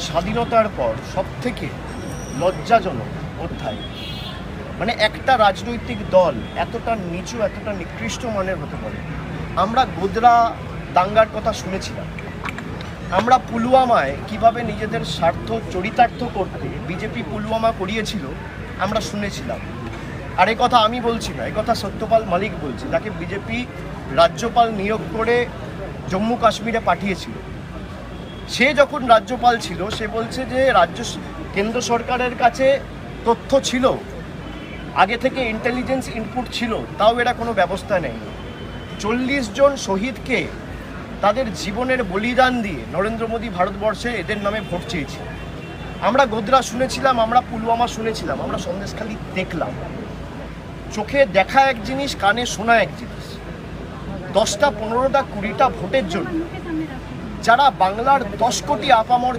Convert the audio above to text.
স্বাধীনতার পর সবথেকে লজ্জাজনক অধ্যায়। মানে একটা রাজনৈতিক দল এতটা নিচু, এতটা নিকৃষ্ট মানের হতে পারে। আমরা গোধরা দাঙ্গার কথা শুনেছিলাম, আমরা পুলওয়ামায় কিভাবে নিজেদের স্বার্থ চরিতার্থ করতে বিজেপি পুলওয়ামা করিয়েছিল আমরা শুনেছিলাম। আর এই কথা আমি বলছি না, এই কথা সত্যপাল মালিক বলছে, যাকে বিজেপি রাজ্যপাল নিয়োগ করে জম্মু কাশ্মীরে পাঠিয়েছিল। সে যখন রাজ্যপাল ছিল সে বলছে যে কেন্দ্র সরকারের কাছে তথ্য ছিল, আগে থেকে ইন্টেলিজেন্স ইনপুট ছিল, তাও এরা কোনো ব্যবস্থা নেয়নি। 40 জন শহীদকে তাদের জীবনের বলিদান দিয়ে নরেন্দ্র মোদী ভারতবর্ষে এদের নামে ভোট চেয়েছে। আমরা গোধরা শুনেছিলাম, আমরা পুলওয়ামা শুনেছিলাম, আমরা সন্দেশখালি দেখলাম। চোখে দেখা এক জিনিস, কানে শোনা এক জিনিস। 10টা 15টা 20টা ভোটের জন্য যারা বাংলার 10 কোটি আপামর